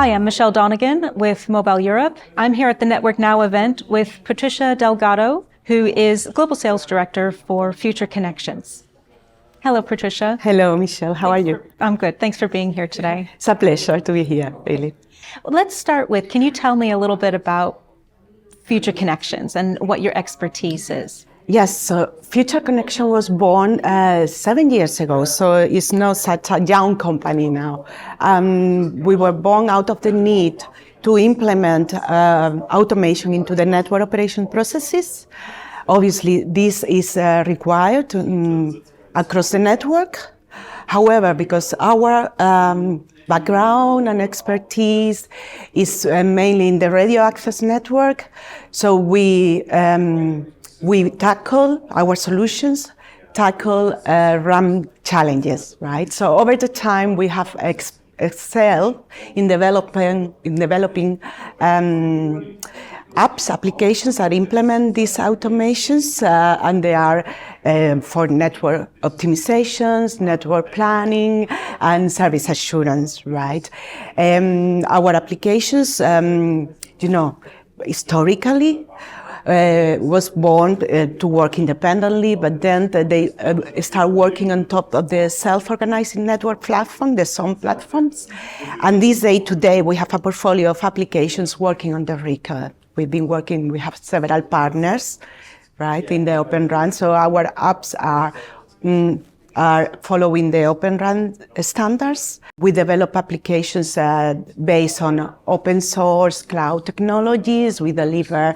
Hi, I'm Michelle Donegan with Mobile Europe. I'm here at the Network Now event with Patricia Delgado, who is Global Sales Director for Future Connections. Hello, Patricia. Hello, Michelle. How are you? I'm good. Thanks for being here today. It's a pleasure to be here, really. Well, let's start with, can you tell me a little bit about Future Connections and what your expertise is? Yes, so Future Connection was born 7 years ago, so it's not such a young company now. We were born out of the need to implement automation into the network operation processes. Obviously, this is required across the network. However, because our background and expertise is mainly in the radio access network, so we tackle our solutions, RAM challenges, right? So over the time, we have excelled in developing apps, applications that implement these automations, and they are for network optimizations, network planning, and service assurance, right? Our applications, historically, was born to work independently, but then they start working on top of the self-organizing network platform, the SOM platforms. And this day today, we have a portfolio of applications working on the RICA. We have several partners, right, in the Open RAN. So our apps are following the Open RAN standards. We develop applications based on open source cloud technologies. We deliver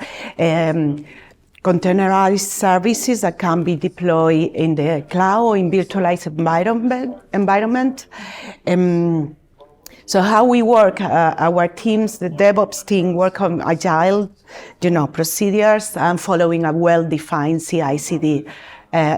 containerized services that can be deployed in the cloud or in virtualized environment. So how we work, our teams, the DevOps team work on agile, procedures and following a well-defined CI/CD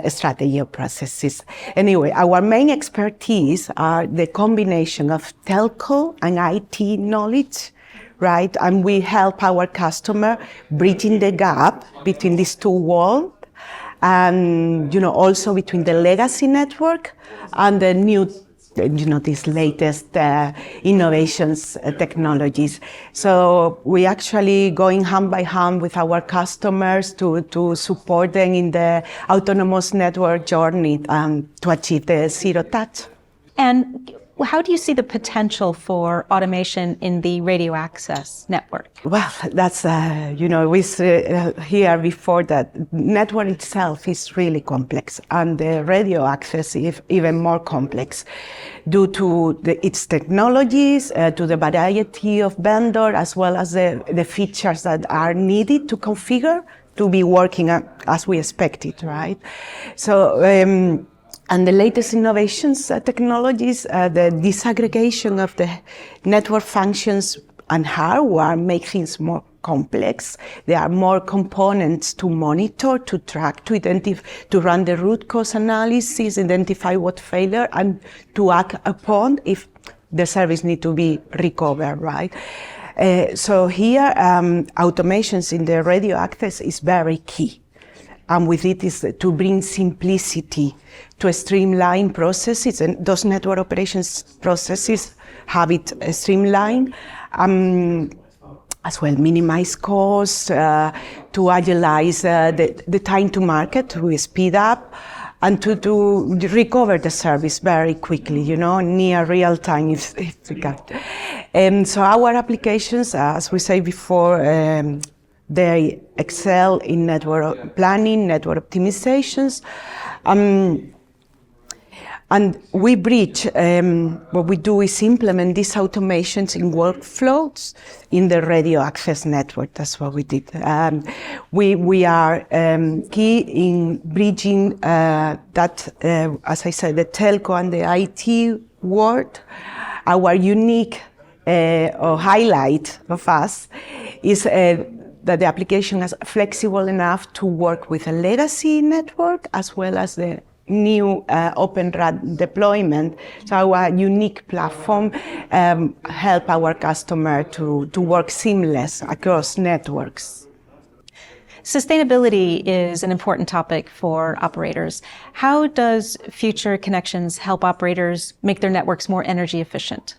strategy of processes. Anyway, our main expertise are the combination of telco and IT knowledge, right? And we help our customer bridging the gap between these two worlds, and also between the legacy network and the new, these latest innovations, technologies. So we actually going hand by hand with our customers to support them in the autonomous network journey to achieve the zero touch. And how do you see the potential for automation in the radio access network? Well, that's, we hear before that network itself is really complex, and the radio access is even more complex due to its technologies, to the variety of vendors, as well as the features that are needed to configure to be working as we expected, right? So, and the latest innovations, technologies, the disaggregation of the network functions and hardware make things more complex. There are more components to monitor, to track, to identify, to run the root cause analysis, identify what failure, and to act upon if the service needs to be recovered, right? So here, automations in the radio access is very key. And with it is to bring simplicity to streamline processes, and those network operations processes have it streamlined, as well minimize costs, to agilize the time to market, to speed up, and to recover the service very quickly, near real time if we can. So our applications, as we say before, they excel in network planning, network optimizations, and we bridge, what we do is implement these automations in workflows in the radio access network. That's what we did. We are key in bridging that, as I said, the telco and the IT world. Our unique highlight of us is that the application is flexible enough to work with a legacy network as well as the new Open RAN deployment. So our unique platform help our customer to work seamless across networks. Sustainability is an important topic for operators. How does Future Connections help operators make their networks more energy efficient?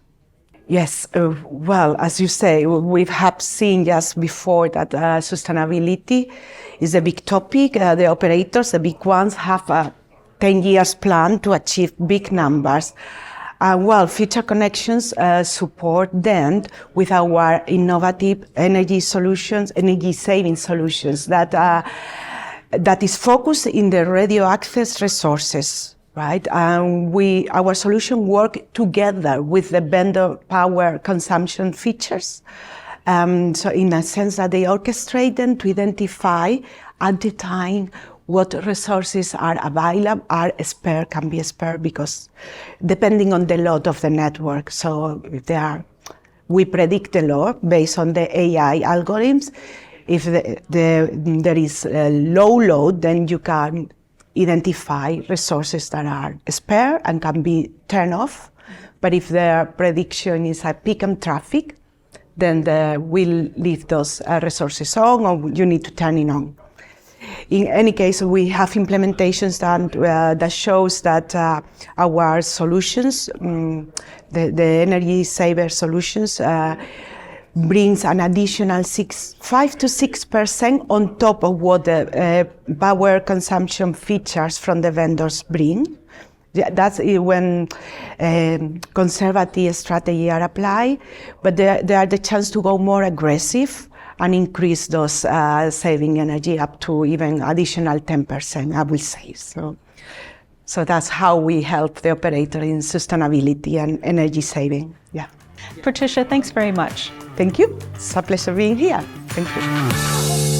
Yes, well, as you say, we have seen just before that sustainability is a big topic. The operators, the big ones, have a 10 years plan to achieve big numbers. Well, Future Connections support them with our innovative energy solutions, energy saving solutions that is focused in the radio access resources. Right, our solution work together with the vendor power consumption features. So in a sense that they orchestrate them to identify at the time what resources are available, are spare, can be spare, because depending on the load of the network. So if we predict the load based on the AI algorithms. If there is a low load, then you can identify resources that are spare and can be turned off. But if the prediction is a peak in traffic, then we'll leave those resources on, or you need to turn it on. In any case, we have implementations that shows that our solutions, the energy saver solutions, brings an additional 5 to 6% on top of what the power consumption features from the vendors bring. That's when conservative strategy are applied, but there are the chance to go more aggressive and increase those saving energy up to even additional 10%, I will say. So that's how we help the operator in sustainability and energy saving. Yeah. Patricia, thanks very much. Thank you. It's a pleasure being here. Thank you.